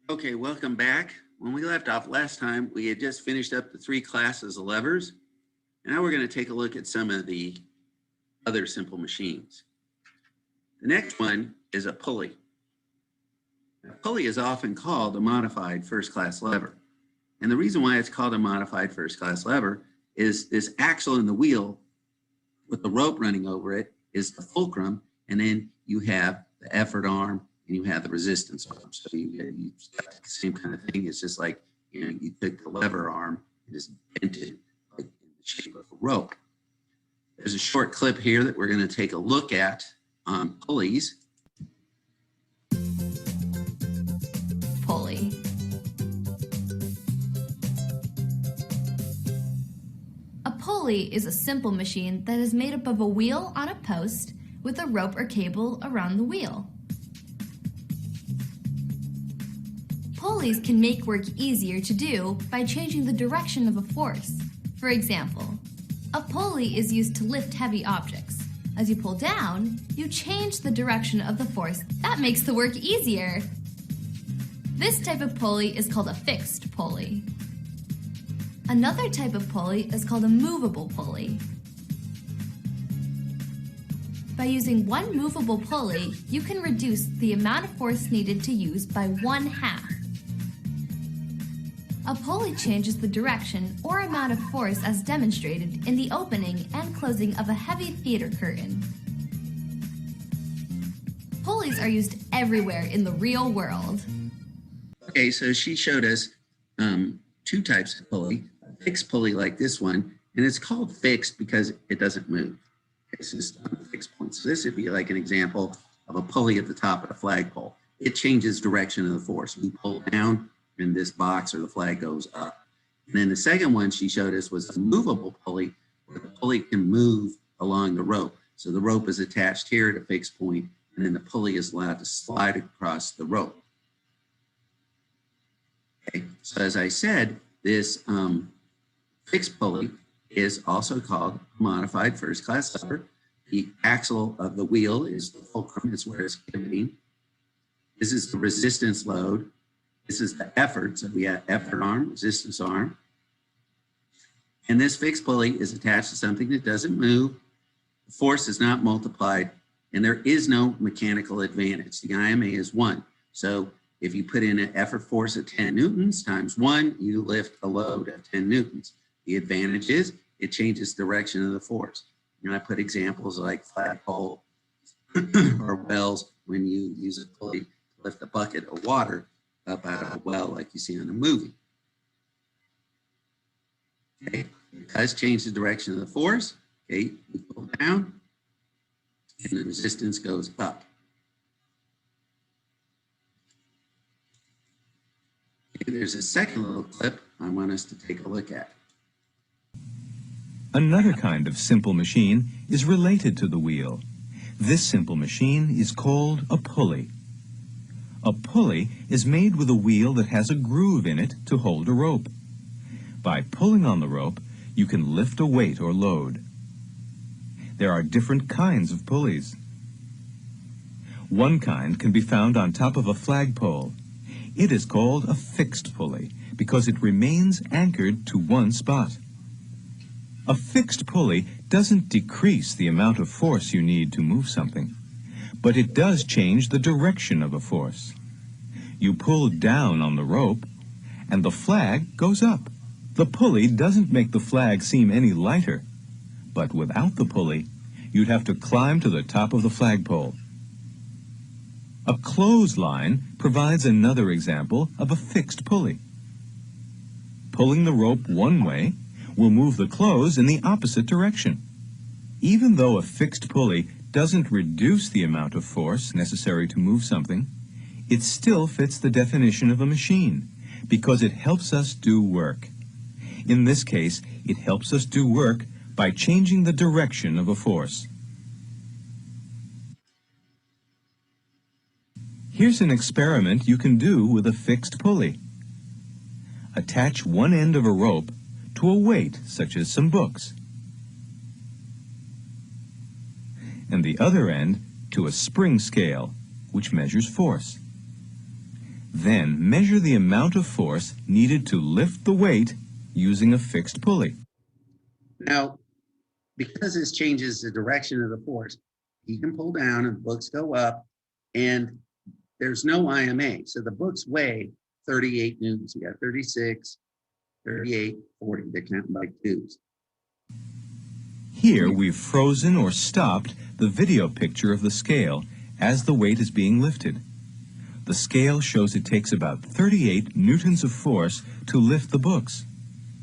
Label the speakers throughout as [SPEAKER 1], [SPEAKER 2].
[SPEAKER 1] Okay, welcome back. When we left off last time, we had just finished up the three classes of levers. And now we're going to take a look at some of the other simple machines. The next one is a pulley. A pulley is often called a modified first-class lever. And the reason why it's called a modified first-class lever is this axle in the wheel with the rope running over it is the fulcrum, and then you have the effort arm and you have the resistance arm. So you got the same kind of thing. It's just like, you took the lever arm and just bent it like in the shape of a rope. There's a short clip here that we're going to take a look at on pulleys.
[SPEAKER 2] Pulley. A pulley is a simple machine that is made up of a wheel on a post with a rope or cable around the wheel. Pulleys can make work easier to do by changing the direction of a force. For example, a pulley is used to lift heavy objects. As you pull down, you change the direction of the force. That makes the work easier. This type of pulley is called a fixed pulley. Another type of pulley is called a movable pulley. By using one movable pulley, you can reduce the amount of force needed to use by 1/2. A pulley changes the direction or amount of force as demonstrated in the opening and closing of a heavy theater curtain. Pulleys are used everywhere in the real world.
[SPEAKER 1] Okay, so she showed us two types of pulley. A fixed pulley like this one, and it's called fixed because it doesn't move. It's just on a fixed point. So this would be like an example of a pulley at the top of a flagpole. It changes direction of the force. We pull down and this box or the flag goes up. And then the second one she showed us was a movable pulley, where the pulley can move along the rope. So the rope is attached here at a fixed point, and then the pulley is allowed to slide across the rope. Okay, so as I said, this fixed pulley is also called a modified first-class lever. The axle of the wheel is the fulcrum, is where it's pivoting. This is the resistance load. This is the effort. So we have effort arm, resistance arm. And this fixed pulley is attached to something that doesn't move. The force is not multiplied, and there is no mechanical advantage. The IMA is 1. So if you put in an effort force of 10 newtons times 1, you lift a load of 10 newtons. The advantage is it changes direction of the force. I put examples like flagpole or wells when you use a pulley to lift a bucket of water up out of a well like you see in a movie. Okay, it does change the direction of the force. Okay, you pull down and the resistance goes up. Okay, there's a second little clip I want us to take a look at.
[SPEAKER 3] Another kind of simple machine is related to the wheel. This simple machine is called a pulley. A pulley is made with a wheel that has a groove in it to hold a rope. By pulling on the rope, you can lift a weight or load. There are different kinds of pulleys. One kind can be found on top of a flagpole. It is called a fixed pulley because it remains anchored to one spot. A fixed pulley doesn't decrease the amount of force you need to move something, but it does change the direction of a force. You pull down on the rope, and the flag goes up. The pulley doesn't make the flag seem any lighter, but without the pulley, you'd have to climb to the top of the flagpole. A clothesline provides another example of a fixed pulley. Pulling the rope one way will move the clothes in the opposite direction. Even though a fixed pulley doesn't reduce the amount of force necessary to move something, it still fits the definition of a machine because it helps us do work. In this case, it helps us do work by changing the direction of a force. Here's an experiment you can do with a fixed pulley. Attach one end of a rope to a weight, such as some books, and the other end to a spring scale, which measures force. Then measure the amount of force needed to lift the weight using a fixed pulley.
[SPEAKER 1] Now, because this changes the direction of the force, you can pull down and books go up, and there's no IMA. So the books weigh 38 newtons. You got 36, 38, 40. They're counting by twos.
[SPEAKER 3] Here we've frozen or stopped the video picture of the scale as the weight is being lifted. The scale shows it takes about 38 newtons of force to lift the books.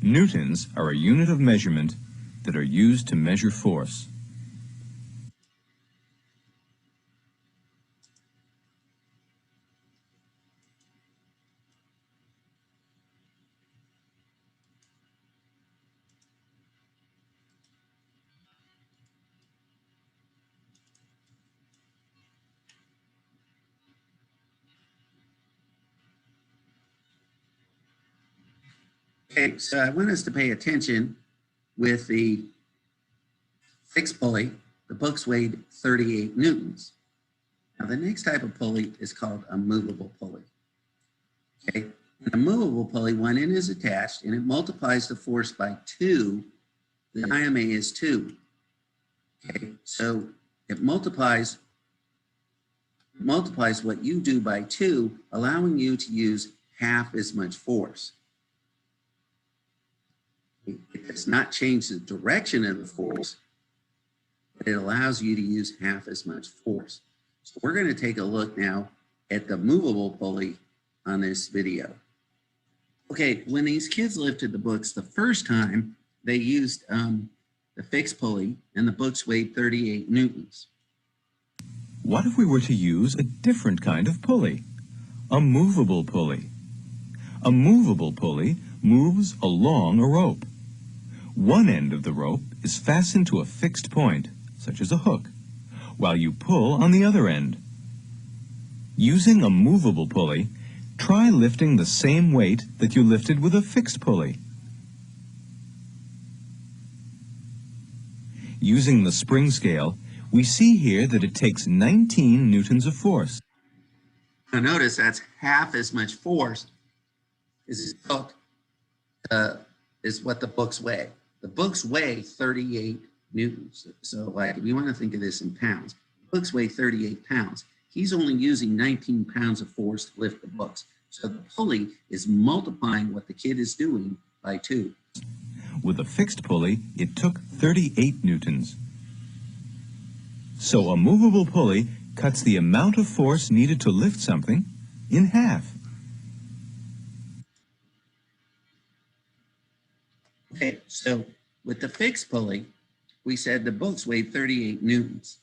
[SPEAKER 3] Newtons are a unit of measurement that are used to measure force.
[SPEAKER 1] Okay, so I want us to pay attention with the fixed pulley. The books weighed 38 newtons. Now the next type of pulley is called a movable pulley. Okay, in a movable pulley, one end is attached and it multiplies the force by 2. The IMA is 2. Okay, so it multiplies what you do by 2, allowing you to use half as much force. It does not change the direction of the force, but it allows you to use half as much force. So we're going to take a look now at the movable pulley on this video. Okay, when these kids lifted the books the first time, they used the fixed pulley, and the books weighed 38 newtons.
[SPEAKER 3] What if we were to use a different kind of pulley? A movable pulley. A movable pulley moves along a rope. One end of the rope is fastened to a fixed point, such as a hook, while you pull on the other end. Using a movable pulley, try lifting the same weight that you lifted with a fixed pulley. Using the spring scale, we see here that it takes 19 newtons of force.
[SPEAKER 1] Now notice that's half as much force as what the books weigh. The books weigh 38 newtons. So like if you want to think of this in pounds, the books weigh 38 pounds. He's only using 19 pounds of force to lift the books. So the pulley is multiplying what the kid is doing by 2.
[SPEAKER 3] With a fixed pulley, it took 38 newtons. So a movable pulley cuts the amount of force needed to lift something in half.
[SPEAKER 1] Okay, so with the fixed pulley, we said the books weighed 38 newtons.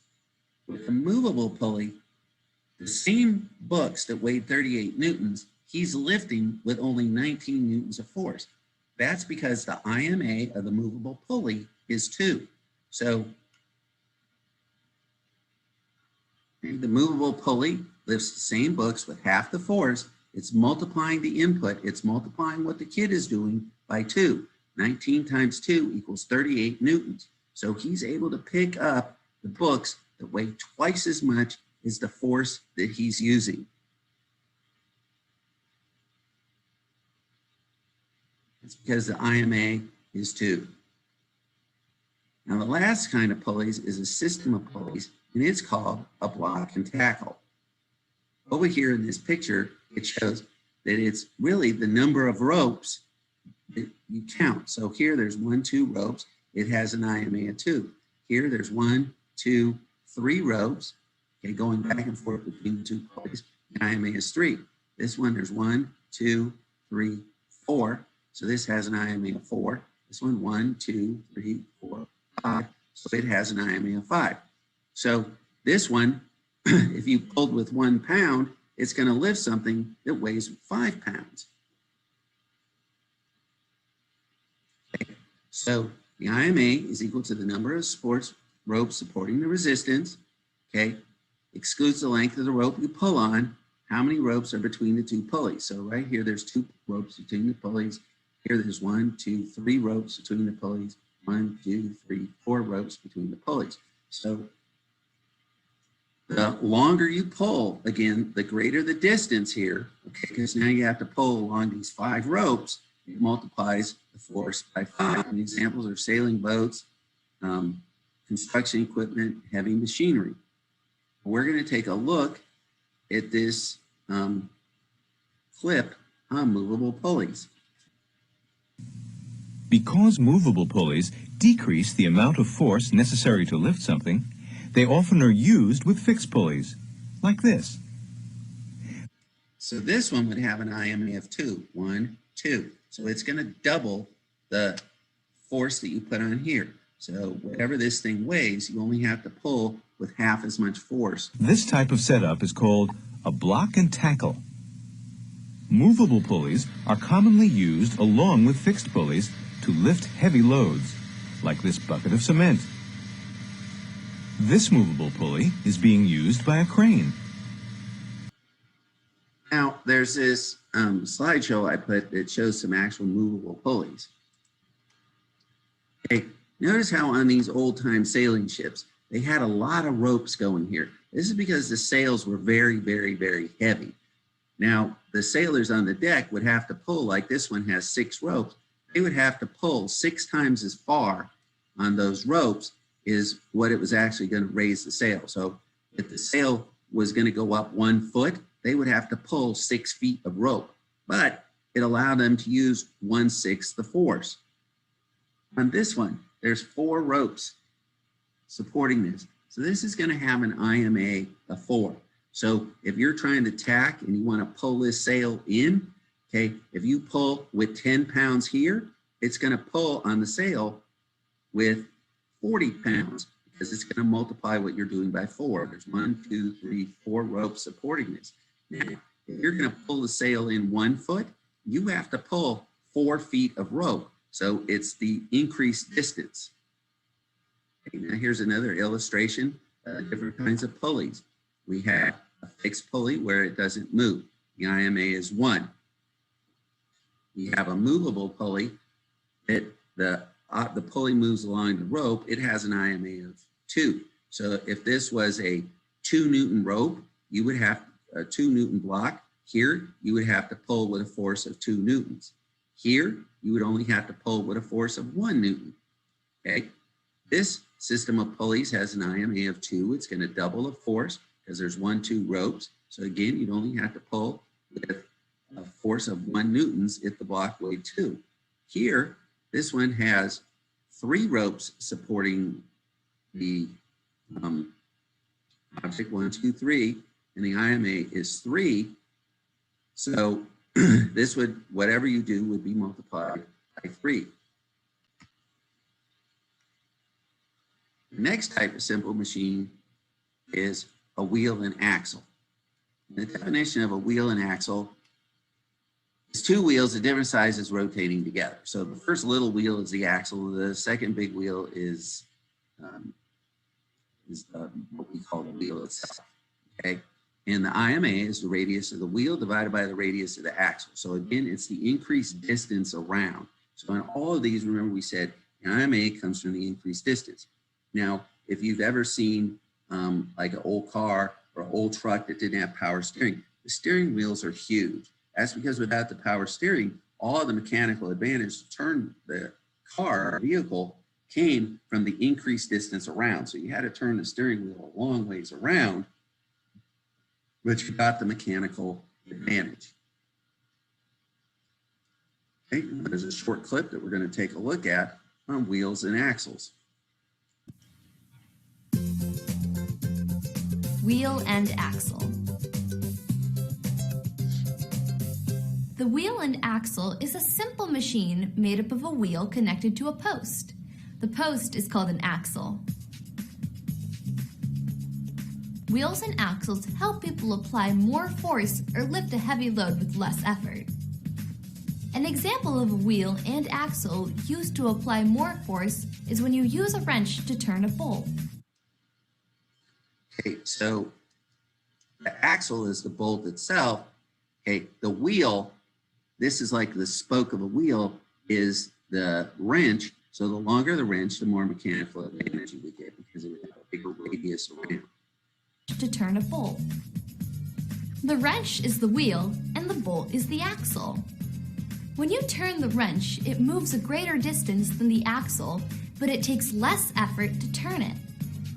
[SPEAKER 1] With the movable pulley, the same books that weighed 38 newtons, he's lifting with only 19 newtons of force. That's because the IMA of the movable pulley is 2. So the movable pulley lifts the same books with half the force. It's multiplying the input. It's multiplying what the kid is doing by 2. 19 times 2 equals 38 newtons. So he's able to pick up the books that weigh twice as much as the force that he's using. It's because the IMA is 2. Now the last kind of pulleys is a system of pulleys, and it's called a block and tackle. Over here in this picture, it shows that it's really the number of ropes that you count. So here there's 1, 2 ropes. It has an IMA of 2. Here there's 1, 2, 3 ropes. Okay, going back and forth between the 2 pulleys. The IMA is 3. This one there's 1, 2, 3, 4. So this has an IMA of 4. This one 1, 2, 3, 4, 5. So it has an IMA of 5. So this one, if you pulled with 1 pound, it's going to lift something that weighs 5 pounds. Okay. So the IMA is equal to the number of sports ropes supporting the resistance. Okay, excludes the length of the rope you pull on. How many ropes are between the 2 pulleys? So right here, there's 2 ropes between the pulleys. Here, there's 1, 2, 3 ropes between the pulleys. 1, 2, 3, 4 ropes between the pulleys. So The longer you pull, again, the greater the distance here, okay, because now you have to pull along these 5 ropes, it multiplies the force by 5. And examples are sailing boats, construction equipment, heavy machinery. We're going to take a look at this clip on movable pulleys.
[SPEAKER 3] Because movable pulleys decrease the amount of force necessary to lift something, they often are used with fixed pulleys, like this.
[SPEAKER 1] So this one would have an IMA of 2, 1, 2. So it's going to double the force that you put on here. So whatever this thing weighs, you only have to pull with half as much force.
[SPEAKER 3] This type of setup is called a block and tackle. Movable pulleys are commonly used along with fixed pulleys to lift heavy loads, like this bucket of cement. This movable pulley is being used by a crane.
[SPEAKER 1] Now, there's this slideshow I put that shows some actual movable pulleys. Okay, notice how on these old-time sailing ships, they had a lot of ropes going here. This is because the sails were very, very, very heavy. Now, the sailors on the deck would have to pull, like this one has 6 ropes, they would have to pull 6 times as far on those ropes is what it was actually going to raise the sail. So if the sail was going to go up 1 foot, they would have to pull 6 feet of rope, but it allowed them to use 1/6 the force. On this one, there's 4 ropes supporting this. So this is going to have an IMA of 4. So if you're trying to tack and you want to pull this sail in, okay, if you pull with 10 pounds here, it's going to pull on the sail with 40 pounds because it's going to multiply what you're doing by 4. There's 1, 2, 3, 4 ropes supporting this. Now, if you're going to pull the sail in 1 foot, you have to pull 4 feet of rope. So it's the increased distance. Okay, now here's another illustration of different kinds of pulleys. We have a fixed pulley where it doesn't move. The IMA is 1. We have a movable pulley that the pulley moves along the rope. It has an IMA of 2. So if this was a 2 Newton rope, you would have a 2 Newton block. Here, you would have to pull with a force of 2 Newtons. Here, you would only have to pull with a force of 1 Newton. Okay. This system of pulleys has an IMA of 2. It's going to double the force because there's 1, 2 ropes. So again, you'd only have to pull with a force of 1 Newtons if the block weighed 2. Here, this one has 3 ropes supporting the object, 1, 2, 3, and the IMA is 3. So this would, whatever you do would be multiplied by 3. The next type of simple machine is a wheel and axle. The definition of a wheel and axle is 2 wheels of different sizes rotating together. So the first little wheel is the axle. The second big wheel is what we call the wheel itself. Okay, and the IMA is the radius of the wheel divided by the radius of the axle. So again, it's the increased distance around. So in all of these, remember we said the IMA comes from the increased distance. Now, if you've ever seen like an old car or an old truck that didn't have power steering, the steering wheels are huge. That's because without the power steering, all of the mechanical advantage to turn the car or vehicle came from the increased distance around. So you had to turn the steering wheel a long ways around, but you got the mechanical advantage. Okay, there's a short clip that we're going to take a look at on wheels and axles.
[SPEAKER 2] Wheel and axle. The wheel and axle is a simple machine made up of a wheel connected to a post. The post is called an axle. Wheels and axles help people apply more force or lift a heavy load with less effort. An example of a wheel and axle used to apply more force is when you use a wrench to turn a bolt.
[SPEAKER 1] Okay, so the axle is the bolt itself. Okay, the wheel, this is like the spoke of a wheel, is the wrench. So the longer the wrench, the more mechanical advantage you would get because it would have a bigger radius around.
[SPEAKER 2] to turn a bolt. The wrench is the wheel and the bolt is the axle. When you turn the wrench, it moves a greater distance than the axle, but it takes less effort to turn it.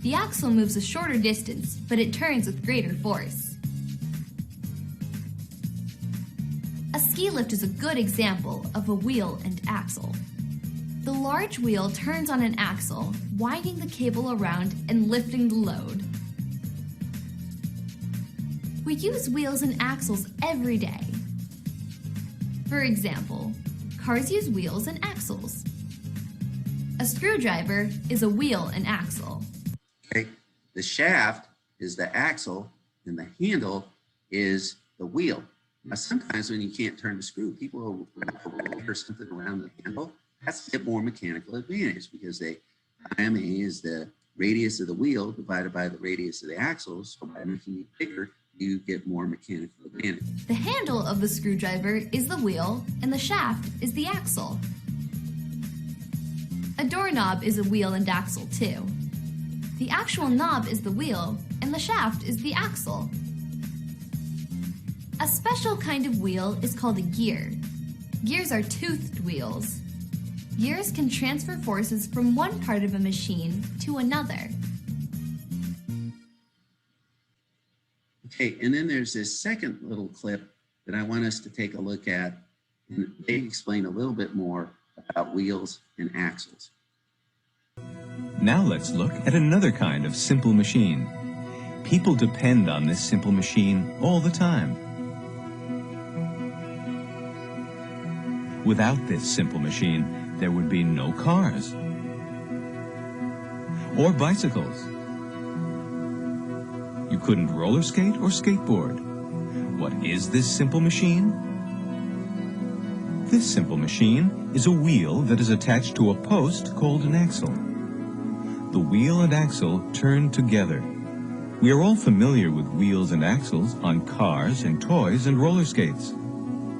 [SPEAKER 2] The axle moves a shorter distance, but it turns with greater force. A ski lift is a good example of a wheel and axle. The large wheel turns on an axle, winding the cable around and lifting the load. We use wheels and axles every day. For example, cars use wheels and axles. A screwdriver is a wheel and axle.
[SPEAKER 1] Okay, the shaft is the axle and the handle is the wheel. Now, sometimes when you can't turn the screw, people will wrap a rag or something around the handle. That's to get more mechanical advantage because the IMA is the radius of the wheel divided by the radius of the axle. So by making it bigger, you get more mechanical advantage.
[SPEAKER 2] The handle of the screwdriver is the wheel and the shaft is the axle. A doorknob is a wheel and axle too. The actual knob is the wheel and the shaft is the axle. A special kind of wheel is called a gear. Gears are toothed wheels. Gears can transfer forces from one part of a machine to another.
[SPEAKER 1] Okay, and then there's this second little clip that I want us to take a look at, and they explain a little bit more about wheels and axles.
[SPEAKER 3] Now let's look at another kind of simple machine. People depend on this simple machine all the time. Without this simple machine, there would be no cars or bicycles. You couldn't roller skate or skateboard. What is this simple machine? This simple machine is a wheel that is attached to a post called an axle. The wheel and axle turn together. We are all familiar with wheels and axles on cars and toys and roller skates.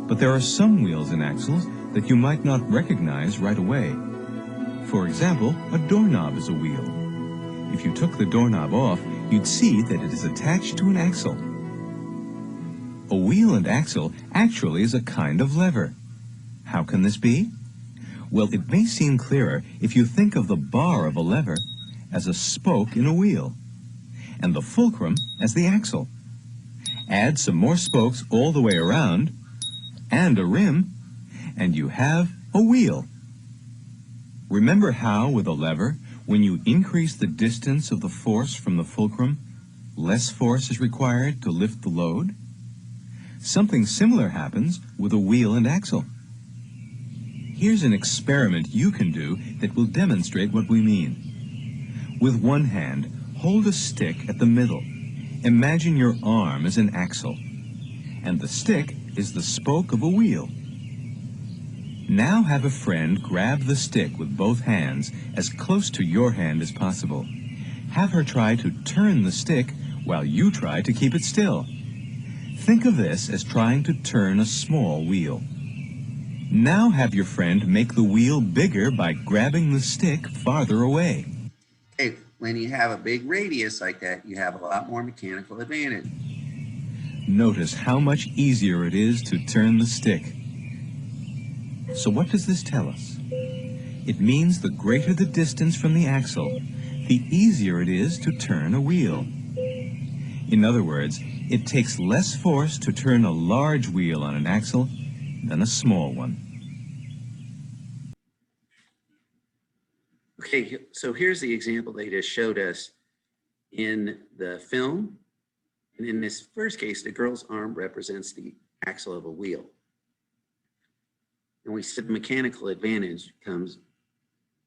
[SPEAKER 3] But there are some wheels and axles that you might not recognize right away. For example, a doorknob is a wheel. If you took the doorknob off, you'd see that it is attached to an axle. A wheel and axle actually is a kind of lever. How can this be? Well, it may seem clearer if you think of the bar of a lever as a spoke in a wheel, and the fulcrum as the axle. Add some more spokes all the way around, and a rim, and you have a wheel. Remember how, with a lever, when you increase the distance of the force from the fulcrum, less force is required to lift the load? Something similar happens with a wheel and axle. Here's an experiment you can do that will demonstrate what we mean. With one hand, hold a stick at the middle. Imagine your arm as an axle, and the stick is the spoke of a wheel. Now have a friend grab the stick with both hands as close to your hand as possible. Have her try to turn the stick while you try to keep it still. Think of this as trying to turn a small wheel. Now have your friend make the wheel bigger by grabbing the stick farther away.
[SPEAKER 1] Okay, when you have a big radius like that, you have a lot more mechanical advantage.
[SPEAKER 3] Notice how much easier it is to turn the stick. So what does this tell us? It means the greater the distance from the axle, the easier it is to turn a wheel. In other words, it takes less force to turn a large wheel on an axle than a small one.
[SPEAKER 1] Okay, so here's the example they just showed us in the film. And in this first case, the girl's arm represents the axle of a wheel. And we said the mechanical advantage comes,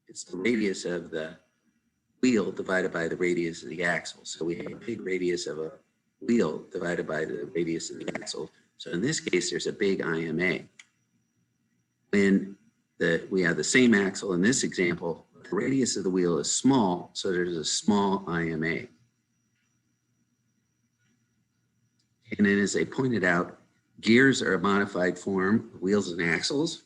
[SPEAKER 1] it's the radius of the wheel divided by the radius of the axle. So we have a big radius of a wheel divided by the radius of the axle. So in this case, there's a big IMA. When we have the same axle in this example, the radius of the wheel is small, so there's a small IMA. And then as they pointed out, gears are a modified form of wheels and axles.